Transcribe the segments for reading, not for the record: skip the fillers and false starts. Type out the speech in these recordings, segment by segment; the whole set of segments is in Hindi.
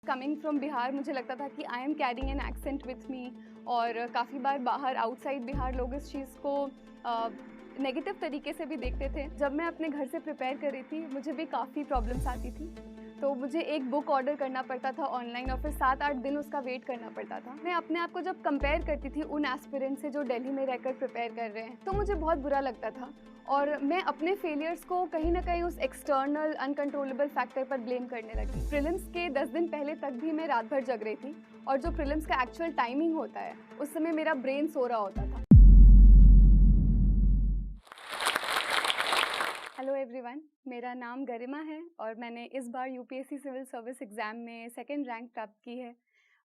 कमिंग फ्रॉम बिहार मुझे लगता था कि I am carrying an accent with me, और काफ़ी बार बाहर आउटसाइड बिहार लोग इस चीज़ को नेगेटिव तरीके से भी देखते थे। जब मैं अपने घर से प्रिपेयर कर रही थी मुझे भी काफ़ी प्रॉब्लम्स आती थी, तो मुझे एक बुक ऑर्डर करना पड़ता था ऑनलाइन और फिर 7-8 दिन उसका वेट करना पड़ता था। मैं अपने आप को जब कंपेयर करती थी उन एस्पिरेंट से जो दिल्ली में रहकर प्रिपेयर कर रहे हैं, तो मुझे बहुत बुरा लगता था और मैं अपने फेलियर्स को कहीं ना कहीं उस एक्सटर्नल अनकंट्रोलेबल फैक्टर पर ब्लेम करने लगी। प्रीलिम्स के 10 दिन पहले तक भी मैं रात भर जग रही थी और जो प्रीलिम्स का एक्चुअल टाइमिंग होता है उस समय मेरा ब्रेन सो रहा होता था। हेलो एवरीवन, मेरा नाम गरिमा है और मैंने इस बार यूपीएससी सिविल सर्विस एग्ज़ाम में सेकंड रैंक प्राप्त की है।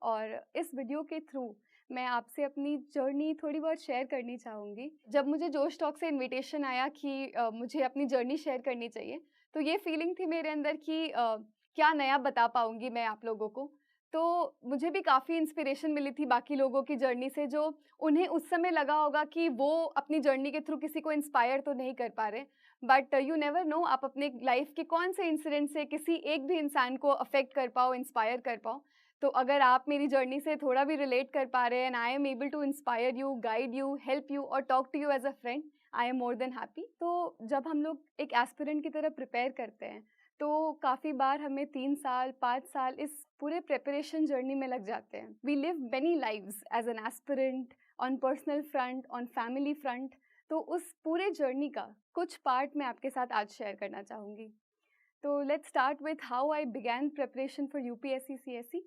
और इस वीडियो के थ्रू मैं आपसे अपनी जर्नी थोड़ी बहुत शेयर करनी चाहूँगी। जब मुझे जोश टॉक से इनविटेशन आया कि मुझे अपनी जर्नी शेयर करनी चाहिए, तो ये फीलिंग थी मेरे अंदर कि क्या नया बता पाऊँगी मैं आप लोगों को। तो मुझे भी काफ़ी इंस्पिरेशन मिली थी बाकी लोगों की जर्नी से, जो उन्हें उस समय लगा होगा कि वो अपनी जर्नी के थ्रू किसी को इंस्पायर तो नहीं कर पा रहे, बट यू नेवर नो, आप अपने लाइफ के कौन से इंसिडेंट से किसी एक भी इंसान को अफेक्ट कर पाओ, इंस्पायर कर पाओ। तो अगर आप मेरी जर्नी से थोड़ा भी रिलेट कर पा रहे हैं and I am able to inspire you, guide you, help you और talk to you as a friend, I am more than happy. तो जब हम लोग एक एस्पिरेंट की तरह प्रिपेयर करते हैं तो काफ़ी बार हमें 3 साल 5 साल इस पूरे प्रिपरेशन जर्नी में लग जाते हैं। We live many lives as an aspirant, on personal front, on family front. तो उस पूरे जर्नी का कुछ पार्ट मैं आपके साथ आज शेयर करना चाहूँगी। तो let's start with how I began preparation for UPSC CSE.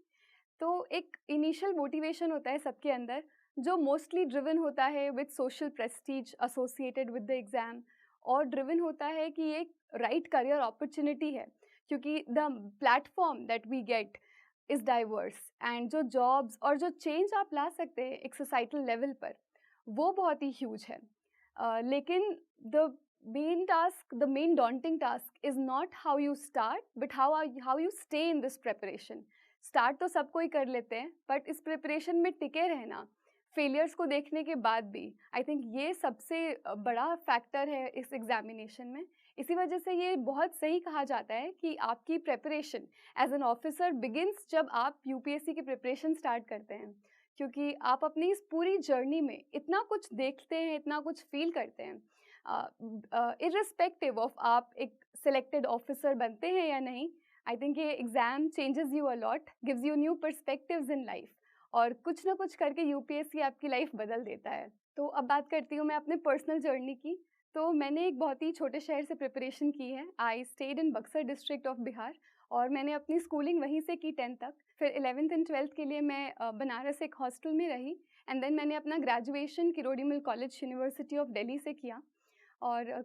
तो एक इनिशियल मोटिवेशन होता है सबके अंदर, जो मोस्टली ड्रिवन होता है with social prestige associated with the exam, और ड्रिवन होता है कि एक राइट करियर अपॉर्चुनिटी है, क्योंकि the platform that we get is diverse and जो जॉब्स और जो चेंज आप ला सकते हैं एक सोसाइटल लेवल पर, वो बहुत ही ह्यूज है। लेकिन the main daunting task is not how you start, but how you stay in this preparation. Start तो सब कोई कर लेते हैं, बट इस प्रिपरेशन में टिके रहना फेलियर्स को देखने के बाद भी, आई थिंक ये सबसे बड़ा फैक्टर है इस एग्जामिनेशन में। इसी वजह से ये बहुत सही कहा जाता है कि आपकी preparation as an officer begins जब आप यूपीएससी की प्रिपरेशन स्टार्ट करते हैं, क्योंकि आप अपनी इस पूरी जर्नी में इतना कुछ देखते हैं, इतना कुछ फील करते हैं, इर्रिस्पेक्टिव ऑफ आप एक सिलेक्टेड ऑफिसर बनते हैं या नहीं। आई थिंक ये exam changes you a lot, gives you new perspectives in life, और कुछ ना कुछ करके यूपीएससी आपकी लाइफ बदल देता है। तो अब बात करती हूँ मैं अपने पर्सनल जर्नी की। तो मैंने एक बहुत ही छोटे शहर से प्रिपरेशन की है। I stayed in Buxar district of Bihar, और मैंने अपनी स्कूलिंग वहीं से की 10th तक। फिर 11th एंड 12th के लिए मैं बनारस एक हॉस्टल में रही, एंड देन मैंने अपना graduation Kirori Mal college university of Delhi से किया। और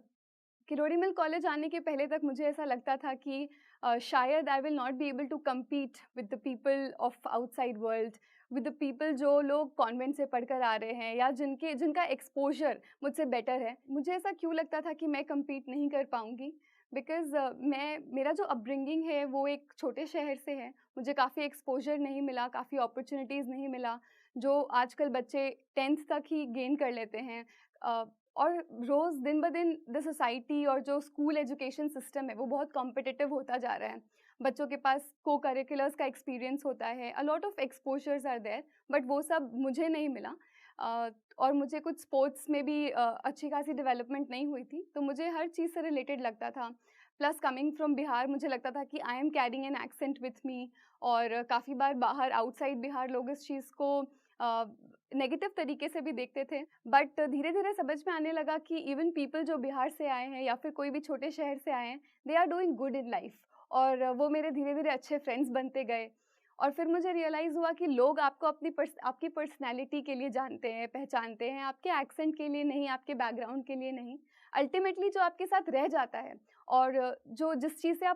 किरोड़ीमल कॉलेज आने के पहले तक मुझे ऐसा लगता था कि शायद I will not be able to compete with the people of outside world, with the people जो लोग कॉन्वेंट से पढ़कर आ रहे हैं या जिनका एक्सपोजर मुझसे बेटर है। मुझे ऐसा क्यों लगता था कि मैं कम्पीट नहीं कर पाऊँगी, बिकॉज़ मेरा जो अपब्रिंगिंग है वो एक छोटे शहर से है। मुझे काफ़ी एक्सपोजर नहीं मिला, काफ़ी अपॉर्चुनिटीज़ नहीं मिला, जो आजकल बच्चे 10th तक ही गेन कर लेते हैं। और रोज़ दिन ब दिन द सोसाइटी और जो स्कूल एजुकेशन सिस्टम है वो बहुत कॉम्पिटिटिव होता जा रहा है। बच्चों के पास को करिकुलर्स का एक्सपीरियंस होता है, a lot of exposures are there, but वो सब मुझे नहीं मिला। और मुझे कुछ स्पोर्ट्स में भी अच्छी खासी डेवलपमेंट नहीं हुई थी, तो मुझे हर चीज़ से रिलेटेड लगता था। प्लस कमिंग फ्रॉम बिहार मुझे लगता था कि I am carrying an accent with me, और काफ़ी बार बाहर आउटसाइड बिहार लोग इस चीज़ को नेगेटिव तरीके से भी देखते थे। बट धीरे धीरे समझ में आने लगा कि इवन पीपल जो बिहार से आए हैं या फिर कोई भी छोटे शहर से आए हैं, they are doing good in life, और वो मेरे धीरे धीरे अच्छे फ्रेंड्स बनते गए। और फिर मुझे रियलाइज़ हुआ कि लोग आपको आपकी पर्सनैलिटी के लिए जानते हैं, पहचानते हैं, आपके एक्सेंट के लिए नहीं, आपके बैकग्राउंड के लिए नहीं। अल्टीमेटली जो आपके साथ रह जाता है और जो जिस चीज़ से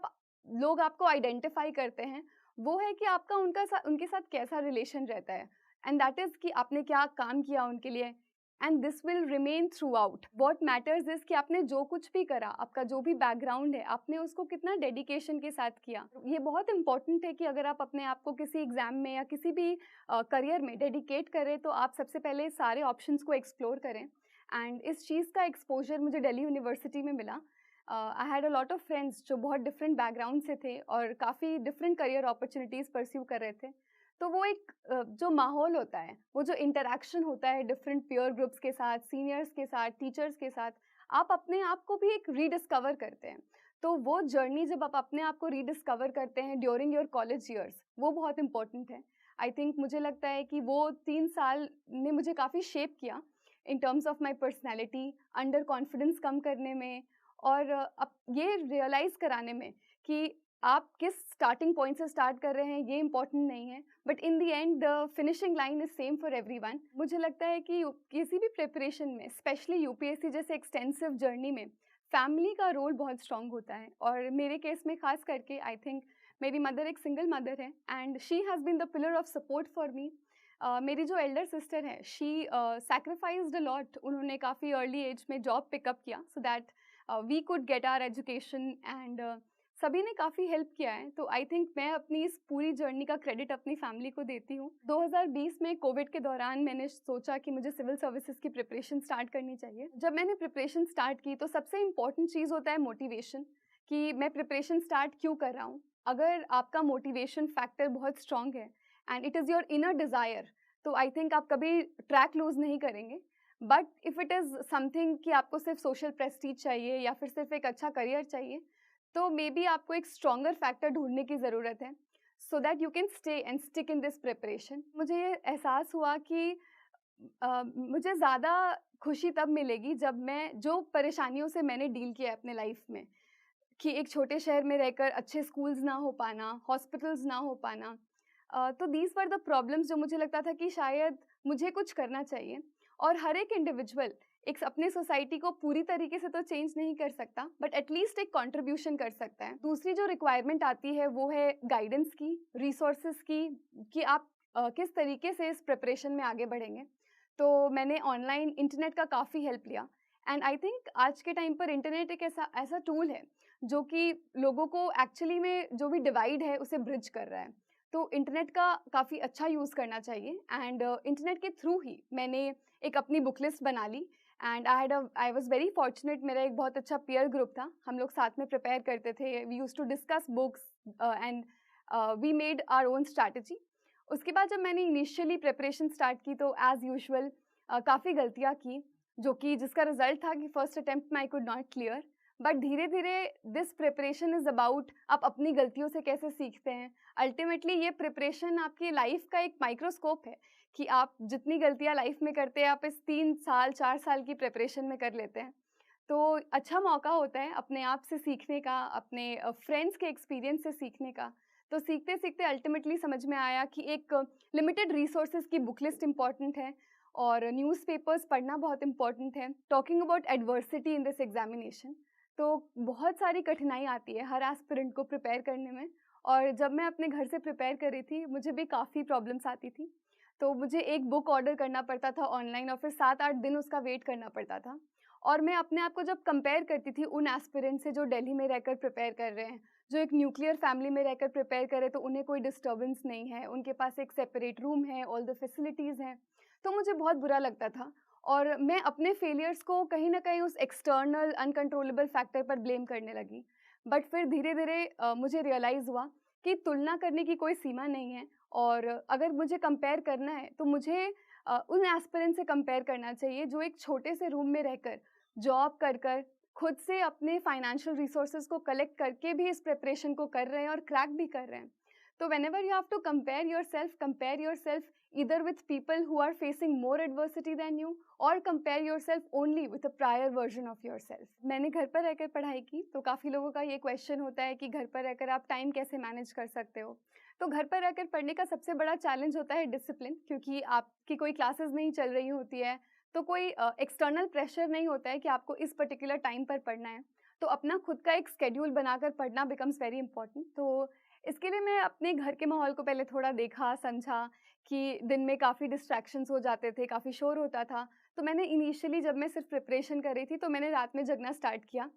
लोग आपको आइडेंटिफाई करते हैं, वो है कि आपका उनके साथ कैसा रिलेशन रहता है, एंड दैट इज़ कि आपने क्या काम किया उनके लिए। And this will remain through out. What matters is कि आपने जो कुछ भी करा, आपका जो भी बैकग्राउंड है, आपने उसको कितना डेडिकेशन के साथ किया। ये बहुत इंपॉर्टेंट है कि अगर आप अपने आप को किसी एग्ज़ाम में या किसी भी करियर में डेडिकेट करें, तो आप सबसे पहले सारे ऑप्शंस को एक्सप्लोर करें। एंड इस चीज़ का एक्सपोजर मुझे दिल्ली यूनिवर्सिटी में मिला। I had a lot of friends जो बहुत डिफरेंट बैकग्राउंड से थे और काफ़ी डिफरेंट करियर अपॉर्चुनिटीज़ परस्यू कर रहे थे। तो वो एक जो माहौल होता है, वो जो इंटरैक्शन होता है डिफरेंट पीयर ग्रुप्स के साथ, सीनियर्स के साथ, टीचर्स के साथ, आप अपने आप को भी एक रीडिस्कवर करते हैं। तो वो जर्नी जब आप अपने आप को रीडिस्कवर करते हैं ड्यूरिंग योर कॉलेज ईयर्स, वो बहुत इंपॉर्टेंट है। आई थिंक मुझे लगता है कि वो 3 साल ने मुझे काफ़ी शेप किया in terms of my personality, under confidence कम करने में और अब ये रियलाइज़ कराने में कि आप किस स्टार्टिंग पॉइंट से स्टार्ट कर रहे हैं ये इम्पोर्टेंट नहीं है, but in the end the finishing line is same for everyone. मुझे लगता है कि किसी भी प्रिपरेशन में, स्पेशली यूपीएससी जैसे एक्सटेंसिव जर्नी में, फैमिली का रोल बहुत स्ट्रांग होता है। और मेरे केस में खास करके आई थिंक मेरी मदर एक सिंगल मदर है and she has been the pillar of support for me. मेरी जो एल्डर सिस्टर है, शी सैक्रिफाइस्ड अ लॉट। उन्होंने काफ़ी अर्ली एज में जॉब पिकअप किया so that we could get our education and सभी ने काफ़ी हेल्प किया है। तो आई थिंक मैं अपनी इस पूरी जर्नी का क्रेडिट अपनी फैमिली को देती हूँ। 2020 में कोविड के दौरान मैंने सोचा कि मुझे सिविल सर्विसेज की प्रिपरेशन स्टार्ट करनी चाहिए। जब मैंने प्रिपरेशन स्टार्ट की तो सबसे इम्पॉर्टेंट चीज़ होता है मोटिवेशन, कि मैं प्रिपरेशन स्टार्ट क्यों कर रहा हूँ। अगर आपका मोटिवेशन फैक्टर बहुत स्ट्रांग है and it is your inner desire, तो आई थिंक आप कभी ट्रैक लूज़ नहीं करेंगे। But if it is something कि आपको सिर्फ सोशल प्रेस्टीज चाहिए या फिर सिर्फ एक अच्छा करियर चाहिए, तो मे बी आपको एक स्ट्रॉन्गर फैक्टर ढूंढने की ज़रूरत है so that you can stay and stick in this preparation. मुझे ये एहसास हुआ कि मुझे ज़्यादा खुशी तब मिलेगी जब मैं जो परेशानियों से मैंने डील किया है अपने लाइफ में, कि एक छोटे शहर में रहकर अच्छे स्कूल्स ना हो पाना, हॉस्पिटल्स ना हो पाना, तो दीज वर द प्रॉब्लम्स जो मुझे लगता था कि शायद मुझे कुछ करना चाहिए। और हर एक इंडिविजुअल एक अपने सोसाइटी को पूरी तरीके से तो चेंज नहीं कर सकता, बट एटलीस्ट एक कंट्रीब्यूशन कर सकता है। दूसरी जो रिक्वायरमेंट आती है वो है गाइडेंस की, रिसोर्सेज की, कि आप किस तरीके से इस प्रिपरेशन में आगे बढ़ेंगे। तो मैंने ऑनलाइन इंटरनेट का काफ़ी हेल्प लिया एंड आई थिंक आज के टाइम पर इंटरनेट एक ऐसा ऐसा टूल है जो कि लोगों को एक्चुअली में जो भी डिवाइड है उसे ब्रिज कर रहा है। तो इंटरनेट का काफ़ी अच्छा यूज़ करना चाहिए एंड इंटरनेट के थ्रू ही मैंने एक अपनी बुक लिस्ट बना ली and I was very fortunate. मेरा एक बहुत अच्छा पीयर ग्रुप था, हम लोग साथ में प्रिपेयर करते थे, we used to discuss books and we made our own strategy. उसके बाद जब मैंने इनिशियली प्रिपरेशन स्टार्ट की तो एज़ यूजुअल काफ़ी गलतियाँ की, जो कि जिसका रिजल्ट था कि फर्स्ट अटेम्प्ट में I could not clear. But धीरे धीरे दिस प्रिपरेशन इज़ अबाउट आप अपनी गलतियों से कैसे सीखते हैं। अल्टीमेटली ये प्रिपरेशन आपकी लाइफ का एक माइक्रोस्कोप है कि आप जितनी गलतियां लाइफ में करते हैं आप इस 3 साल 4 साल की प्रिपरेशन में कर लेते हैं। तो अच्छा मौका होता है अपने आप से सीखने का, अपने फ्रेंड्स के एक्सपीरियंस से सीखने का। तो सीखते सीखते अल्टीमेटली समझ में आया कि एक लिमिटेड रिसोर्सेज की बुक लिस्ट इम्पॉर्टेंट है और न्यूज़पेपर्स पढ़ना बहुत इम्पॉर्टेंट है। Talking about adversity in this examination, तो बहुत सारी कठिनाई आती है हर एस्पिरेंट को प्रिपेयर करने में। और जब मैं अपने घर से प्रिपेयर कर रही थी मुझे भी काफ़ी प्रॉब्लम्स आती थी। तो मुझे एक बुक ऑर्डर करना पड़ता था ऑनलाइन और फिर 7-8 दिन उसका वेट करना पड़ता था। और मैं अपने आप को जब कंपेयर करती थी उन एस्पिरेंट से जो दिल्ली में रहकर प्रिपेयर कर रहे हैं, जो एक न्यूक्लियर फैमिली में रहकर प्रिपेयर कर रहे हैं, तो उन्हें कोई डिस्टर्बेंस नहीं है, उनके पास एक सेपरेट रूम है, ऑल द फैसिलिटीज़ हैं। तो मुझे बहुत बुरा लगता था और मैं अपने फेलियर्स को कहीं न कहीं उस एक्सटर्नल अनकंट्रोलेबल फैक्टर पर ब्लेम करने लगी। बट फिर धीरे-धीरे मुझे रियलाइज़ हुआ कि तुलना करने की कोई सीमा नहीं है और अगर मुझे कंपेयर करना है तो मुझे उन एस्पिरेंट से कंपेयर करना चाहिए जो एक छोटे से रूम में रहकर जॉब कर खुद से अपने फाइनेंशियल रिसोर्सेज को कलेक्ट करके भी इस प्रिपरेशन को कर रहे हैं और क्रैक भी कर रहे हैं। तो whenever you have to compare yourself either with people who are facing more adversity than you or compare yourself only with a prior version of yourself। मैंने घर पर रहकर पढ़ाई की तो काफ़ी लोगों का ये क्वेश्चन होता है कि घर पर रहकर आप टाइम कैसे मैनेज कर सकते हो। तो घर पर रहकर पढ़ने का सबसे बड़ा चैलेंज होता है डिसिप्लिन, क्योंकि आपकी कोई क्लासेस नहीं चल रही होती है, तो कोई एक्सटर्नल प्रेशर नहीं होता है कि आपको इस पर्टिकुलर टाइम पर पढ़ना है। तो अपना खुद का एक स्केड्यूल बनाकर पढ़ना बिकम्स वेरी इंपॉर्टेंट। तो इसके लिए मैं अपने घर के माहौल को पहले थोड़ा देखा, समझा कि दिन में काफ़ी डिस्ट्रैक्शंस हो जाते थे, काफ़ी शोर होता था। तो मैंने इनिशियली जब मैं सिर्फ प्रिपरेशन कर रही थी तो मैंने रात में जगना स्टार्ट किया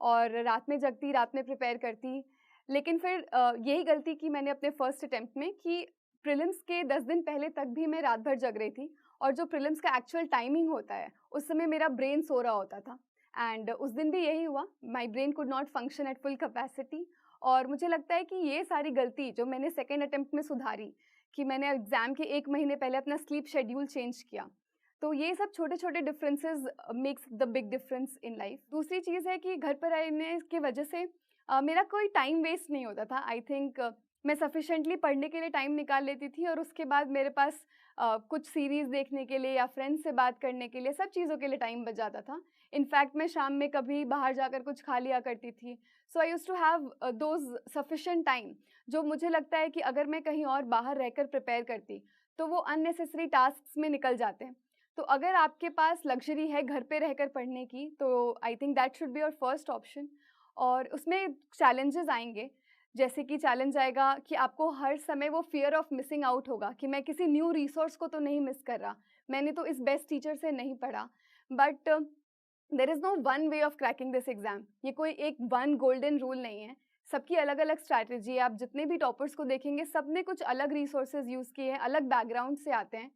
और रात में जगती, रात में प्रिपेयर करती। लेकिन फिर यही गलती की मैंने अपने फर्स्ट अटेम्प्ट में कि प्रीलिम्स के 10 दिन पहले तक भी मैं रात भर जग रही थी और जो प्रीलिम्स का एक्चुअल टाइमिंग होता है, उस समय मेरा ब्रेन सो रहा होता था एंड उस दिन भी यही हुआ, my brain could not function at full capacity. और मुझे लगता है कि ये सारी गलती जो मैंने सेकेंड अटेम्प्ट में सुधारी, कि मैंने एग्ज़ाम के 1 महीने पहले अपना स्लीप शेड्यूल चेंज किया, तो ये सब छोटे छोटे differences makes the big difference in life. दूसरी चीज़ है कि घर पर रहने की वजह से मेरा कोई टाइम वेस्ट नहीं होता था। आई थिंक मैं सफिशेंटली पढ़ने के लिए टाइम निकाल लेती थी, और उसके बाद मेरे पास कुछ सीरीज़ देखने के लिए या फ्रेंड्स से बात करने के लिए, सब चीज़ों के लिए टाइम बच जाता था। इनफैक्ट मैं शाम में कभी बाहर जाकर कुछ खा लिया करती थी। So I use to have those sufficient time, जो मुझे लगता है कि अगर मैं कहीं और बाहर रहकर प्रिपेयर करती तो वो अननेसेसरी टास्क्स में निकल जाते हैं। तो अगर आपके पास लग्जरी है घर पे रहकर पढ़ने की, तो I think that should be your first option. और उसमें चैलेंजेस आएंगे, जैसे कि चैलेंज आएगा कि आपको हर समय वो फियर ऑफ मिसिंग आउट होगा कि मैं किसी न्यू रिसोर्स को तो नहीं मिस कर रहा, मैंने तो इस बेस्ट टीचर से नहीं पढ़ा। But there is no one way of cracking this exam. ये कोई एक वन गोल्डन रूल नहीं है, सबकी अलग अलग स्ट्रैटेजी है। आप जितने भी टॉपर्स को देखेंगे, सब ने कुछ अलग रिसोर्सेज यूज़ किए हैं, अलग बैकग्राउंड से आते हैं।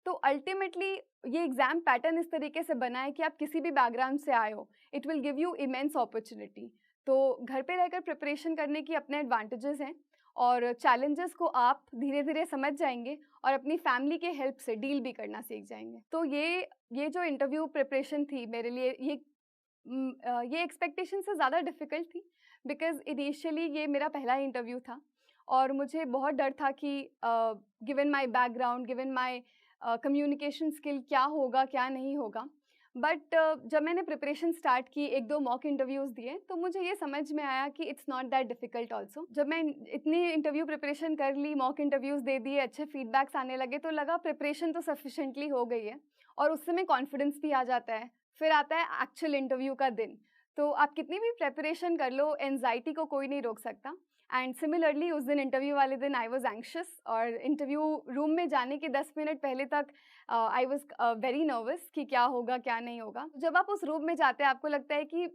तो अल्टीमेटली ये एग्जाम पैटर्न इस तरीके से बना है कि आप किसी भी बैकग्राउंड से आए हो, it will give you immense opportunity. तो घर पे रहकर प्रिपरेशन करने की अपने एडवांटेजेस हैं, और चैलेंजेस को आप धीरे धीरे समझ जाएंगे और अपनी फैमिली के हेल्प से डील भी करना सीख जाएंगे। तो ये जो इंटरव्यू प्रिपरेशन थी मेरे लिए, ये एक्सपेक्टेशन से ज़्यादा डिफ़िकल्ट थी, बिकॉज़ इनिशियली ये मेरा पहला इंटरव्यू था, और मुझे बहुत डर था कि given my background, given my communication skill, क्या होगा क्या नहीं होगा। बट जब मैंने प्रिपरेशन स्टार्ट की, 1-2 मॉक इंटरव्यूज़ दिए, तो मुझे ये समझ में आया कि it's not that difficult also. जब मैं इतनी इंटरव्यू प्रिपरेशन कर ली, मॉक इंटरव्यूज़ दे दिए, अच्छे फीडबैक्स आने लगे, तो लगा प्रिपरेशन तो सफिशिएंटली हो गई है, और उस समय कॉन्फिडेंस भी आ जाता है। फिर आता है एक्चुअल इंटरव्यू का दिन, तो आप कितनी भी प्रिपरेशन कर लो, एंग्जाइटी को कोई नहीं रोक सकता। एंड सिमिलरली उस दिन इंटरव्यू वाले दिन आई वाज एंग्शियस, और इंटरव्यू रूम में जाने के 10 मिनट पहले तक आई वाज वेरी नर्वस कि क्या होगा क्या नहीं होगा। जब आप उस रूम में जाते हैं, आपको लगता है कि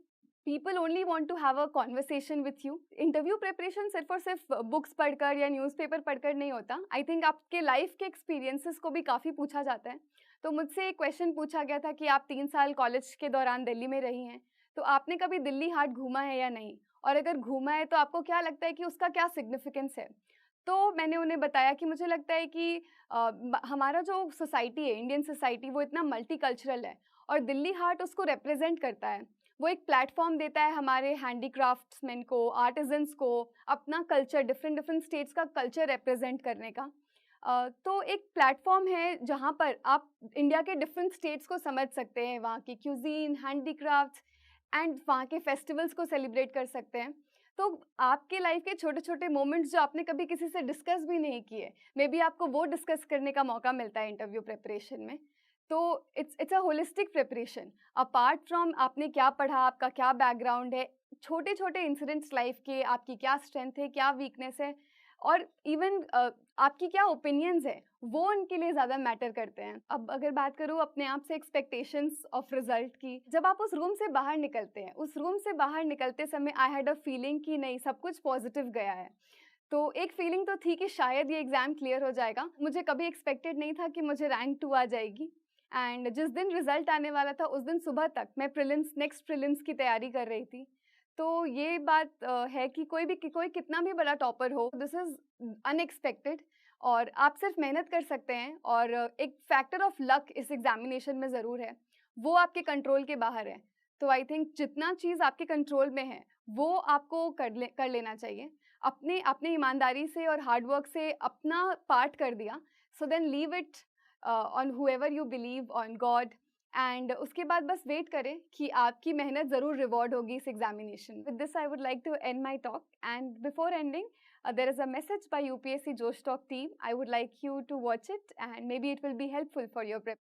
people only want to have a conversation with you. Interview preparation सिर्फ और सिर्फ बुक्स पढ़कर या न्यूज़पेपर पढ़कर नहीं होता। आई थिंक आपके लाइफ के एक्सपीरियंसेस को भी काफ़ी पूछा जाता है। तो मुझसे एक क्वेश्चन पूछा गया था कि आप 3 साल कॉलेज के दौरान दिल्ली में रही हैं, तो आपने कभी दिल्ली हाट घूमा है या नहीं? और अगर घूमा है तो आपको क्या लगता है कि उसका क्या सिग्निफिकेंस है? तो मैंने उन्हें बताया कि मुझे लगता है कि हमारा जो सोसाइटी है, इंडियन सोसाइटी, वो इतना मल्टीकल्चरल है, और दिल्ली हाट उसको रिप्रेजेंट करता है। वो एक प्लेटफॉर्म देता है हमारे हैंडीक्राफ्ट्समैन को, आर्टिजन्स को, अपना कल्चर, डिफरेंट डिफरेंट स्टेट्स का कल्चर रिप्रेजेंट करने का। तो एक प्लेटफॉर्म है जहाँ पर आप इंडिया के डिफरेंट स्टेट्स को समझ सकते हैं, वहाँ की क्यूजीन, हैंडीक्राफ्ट्स एंड वहाँ के फेस्टिवल्स को सेलिब्रेट कर सकते हैं। तो आपके लाइफ के छोटे छोटे मोमेंट्स जो आपने कभी किसी से डिस्कस भी नहीं किए, मे बी आपको वो डिस्कस करने का मौका मिलता है इंटरव्यू प्रिपरेशन में। तो it's a holistic preparation, apart from आपने क्या पढ़ा, आपका क्या बैकग्राउंड है, छोटे छोटे इंसिडेंट्स लाइफ के, आपकी क्या स्ट्रेंथ है, क्या वीकनेस है, और इवन आपकी क्या ओपिनियंस है, वो उनके लिए ज़्यादा मैटर करते हैं। अब अगर बात करूँ अपने आप से एक्सपेक्टेशंस ऑफ रिजल्ट की, जब आप उस रूम से बाहर निकलते हैं, उस रूम से बाहर निकलते समय आई हैड अ फीलिंग कि नहीं, सब कुछ पॉजिटिव गया है। तो एक फीलिंग तो थी कि शायद ये एग्ज़ाम क्लियर हो जाएगा। मुझे कभी एक्सपेक्टेड नहीं था कि मुझे रैंक 2 आ जाएगी। एंड जिस दिन रिजल्ट आने वाला था, उस दिन सुबह तक मैं नेक्स्ट प्रीलिम्स की तैयारी कर रही थी। तो ये बात है कि कोई कितना भी बड़ा टॉपर हो, दिस इज़ अनएक्सपेक्टेड, और आप सिर्फ मेहनत कर सकते हैं, और एक फैक्टर ऑफ लक इस एग्जामिनेशन में ज़रूर है, वो आपके कंट्रोल के बाहर है। तो आई थिंक जितना चीज़ आपके कंट्रोल में है, वो आपको कर लेना चाहिए। अपने ईमानदारी से और हार्डवर्क से अपना पार्ट कर दिया, so then leave it on whoever you believe, on God, and उसके बाद बस वेट करें कि आपकी मेहनत ज़रूर रिवॉर्ड होगी इस examination. With this I would like to end my talk, and before ending there is a message by UPSC Josh Talk team. I would like you to watch it, and maybe it will be helpful for your prep.